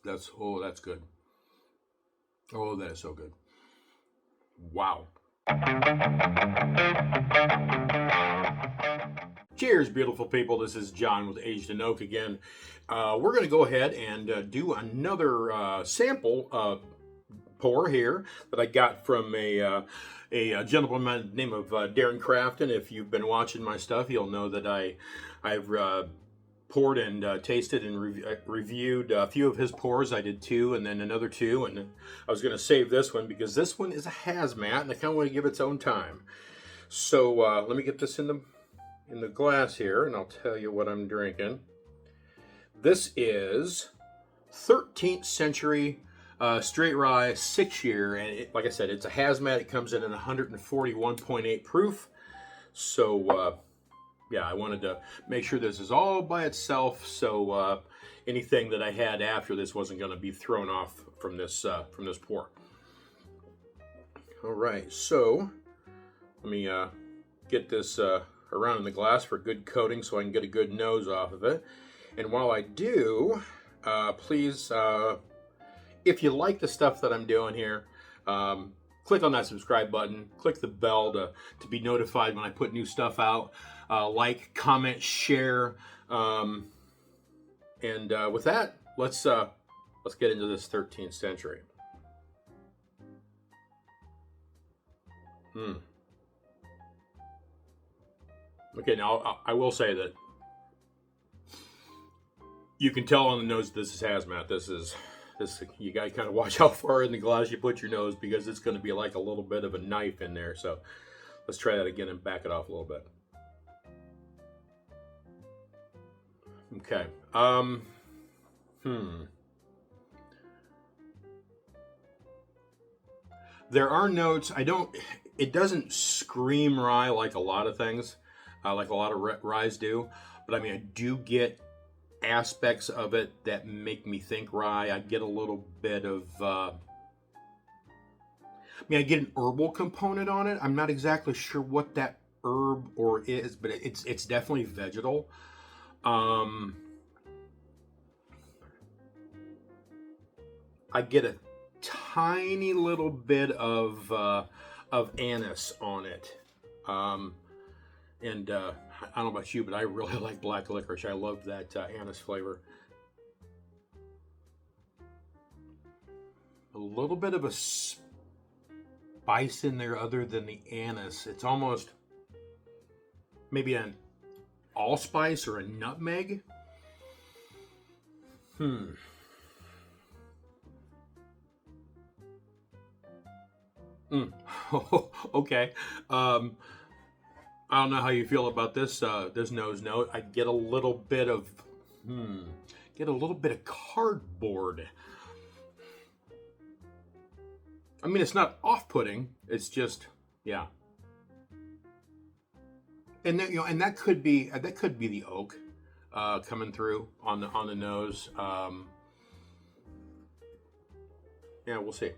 that's good. Oh, that is so good. Wow. Cheers, beautiful people. This is John with Aged in Oak again. We're going to go ahead and do another sample pour here that I got from a gentleman named of Darren Crafton. If you've been watching my stuff, you'll know that I've poured and tasted and reviewed a few of his pours. I did two and then another two, and then I was going to save this one because this one is a hazmat and I kind of want to give it its own time. So let me get this in the glass here, and I'll tell you what I'm drinking. This is 13th Century Straight Rye 6-year, and like I said, it's a hazmat. It comes in at 141.8 proof. So yeah, I wanted to make sure this is all by itself, so anything that I had after this wasn't going to be thrown off from this pour. All right, so let me get this around in the glass for good coating so I can get a good nose off of it. And while I do, please, if you like the stuff that I'm doing here, click on that subscribe button, click the bell to be notified when I put new stuff out, like, comment, share, and with that, let's get into this 13th century. Okay, now I will say that you can tell on the nose this is hazmat. This you gotta kind of watch how far in the glass you put your nose because it's going to be like a little bit of a knife in there. So let's try that again and back it off a little bit. Okay. There are notes. It doesn't scream rye like a lot of things, like a lot of ryes do. But I mean, I do get aspects of it that make me think rye. I get a little bit of, I get an herbal component on it. I'm not exactly sure what that herb or is, but it's definitely vegetal. I get a tiny little bit of anise on it. And I don't know about you, but I really like black licorice. I love that anise flavor. A little bit of a spice in there other than the anise. It's almost maybe an allspice or a nutmeg. Okay. I don't know how you feel about this nose note. I get a little bit of cardboard. I mean, it's not off-putting. It's just, yeah. And that, and that could be the oak coming through on the nose. Yeah, we'll see.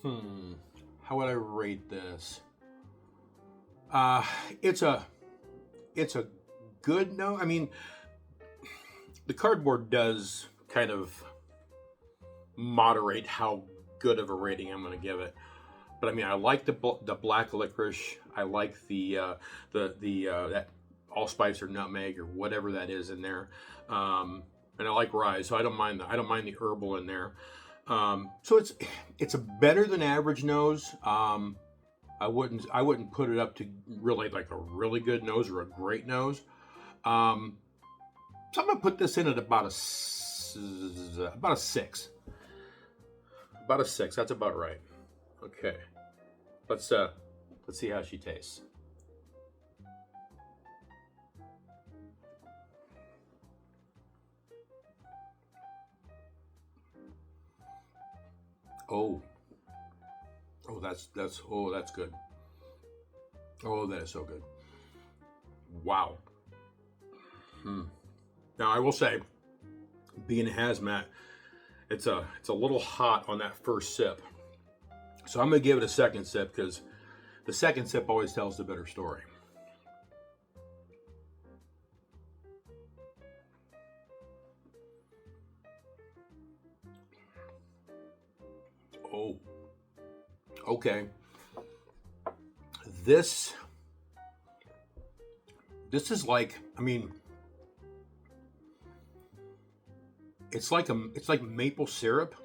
How would I rate this? It's a good note. I mean, the cardboard does kind of moderate how good of a rating I'm going to give it. But I mean, I like the black licorice. I like the that allspice or nutmeg or whatever that is in there. And I like rye, so I don't mind the herbal in there. So it's a better than average nose. I wouldn't put it up to really like a really good nose or a great nose. So I'm gonna put this in at about a 6. About a 6. That's about right. Okay. Let's see how she tastes. Oh, that's good. Oh, that is so good. Wow. Now I will say, being a hazmat, it's a little hot on that first sip. So I'm gonna give it a second sip because the second sip always tells the better story. Oh, okay. This is like, I mean, it's like maple syrup,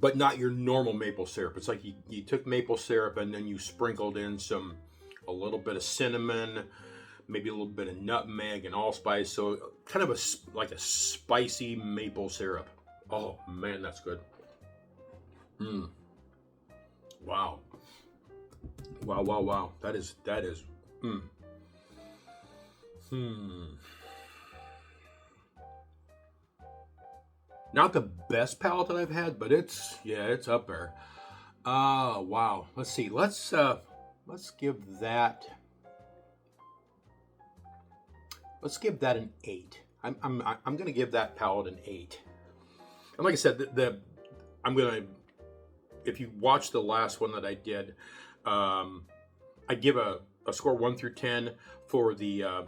but not your normal maple syrup. It's like you took maple syrup and then you sprinkled in a little bit of cinnamon, maybe a little bit of nutmeg and allspice. So kind of like a spicy maple syrup. Oh man, that's good. Mm. Wow. Wow, wow, wow. That is, mm. Hmm. Not the best palate that I've had, but it's up there. Wow. Let's see. Let's give that an 8. I'm gonna give that palate an 8. And like I said, I'm gonna, if you watch the last one that I did, I give a score 1 through 10 for the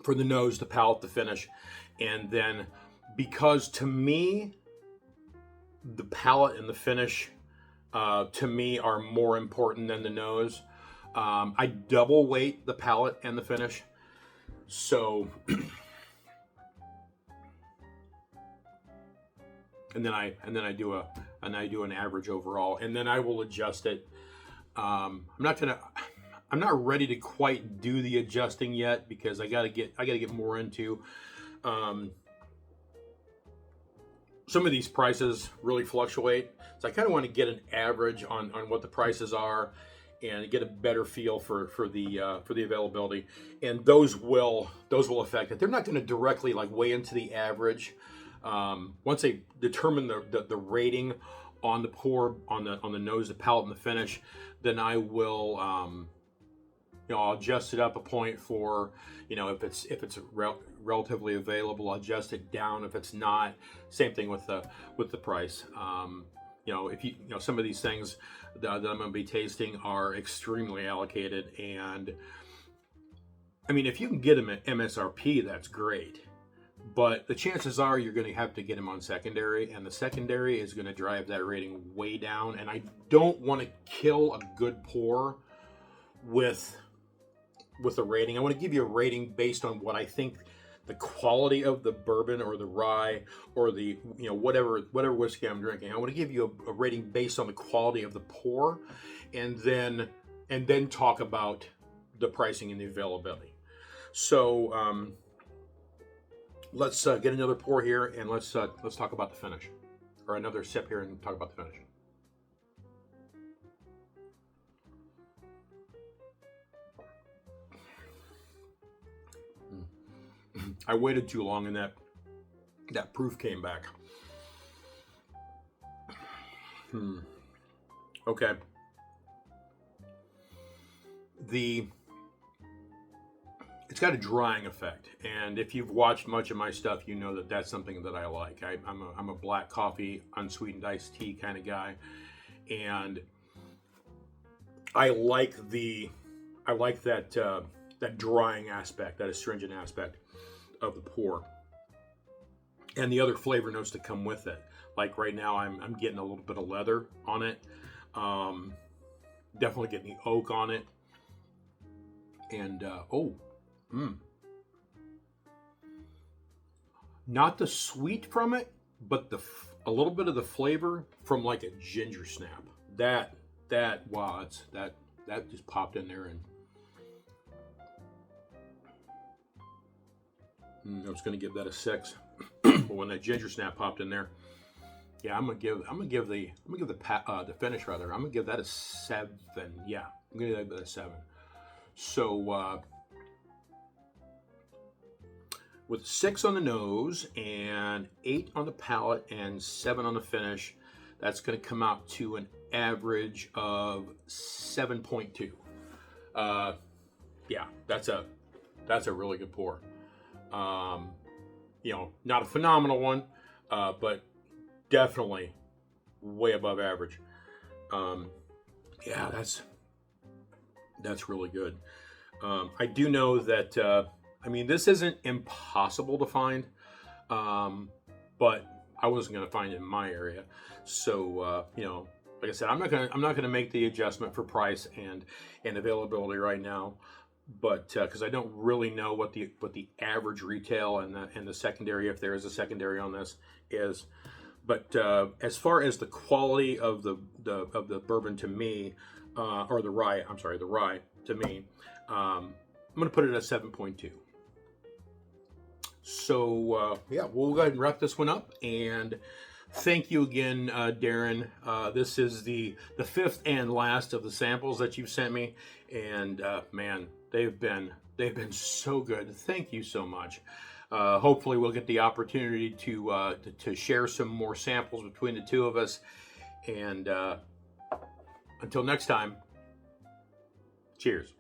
nose, the palate, the finish, and then because to me the palate and the finish to me are more important than the nose. I double weight the palate and the finish, so and then I do an average overall, and then I will adjust it. I'm not ready to quite do the adjusting yet because I gotta get more into. Some of these prices really fluctuate, so I kind of want to get an average on what the prices are and get a better feel for the availability, and those will affect it. They're not going to directly like weigh into the average. Once they determine the rating on the pour, on the nose, the palate, and the finish, then I will I'll adjust it up a point for, if it's relatively available, I'll adjust it down. If it's not, same thing with the price. If some of these things that I'm going to be tasting are extremely allocated, and I mean, if you can get them at MSRP, that's great. But the chances are you're going to have to get them on secondary, and the secondary is going to drive that rating way down. And I don't want to kill a good pour with a rating. I want to give you a rating based on what I think the quality of the bourbon or the rye or the whatever whiskey I'm drinking. I want to give you a rating based on the quality of the pour, and then talk about the pricing and the availability. So let's get another pour here, and let's talk about the finish, or another sip here and talk about the finish. I waited too long, and that proof came back. Okay. It's got a drying effect, and if you've watched much of my stuff, you know that that's something that I like. I'm a black coffee, unsweetened iced tea kind of guy, and I like that drying aspect, that astringent aspect of the pour, and the other flavor notes that come with it. Like right now, I'm getting a little bit of leather on it. Definitely getting the oak on it, and not the sweet from it, but a little bit of the flavor from like a ginger snap. That just popped in there, and I was going to give that a 6, but when that ginger snap popped in there, yeah, I'm gonna give the finish rather. I'm gonna give that a 7. Yeah, I'm gonna give that a 7. So with 6 on the nose and 8 on the palate and 7 on the finish, that's going to come out to an average of 7.2. Yeah, that's a really good pour. Not a phenomenal one, but definitely way above average. Yeah, that's really good. I do know that this isn't impossible to find, but I wasn't going to find it in my area. So you know, like I said, I'm not gonna make the adjustment for price and availability right now, but because I don't really know what the average retail and the secondary, if there is a secondary on this, is. But as far as the quality of the bourbon to me, or the rye, I'm sorry, the rye to me, I'm going to put it at 7.2. So yeah, we'll go ahead and wrap this one up. And thank you again, Darren. This is the fifth and last of the samples that you've sent me, and man, they've been so good. Thank you so much. Hopefully, we'll get the opportunity to share some more samples between the two of us. And until next time, cheers.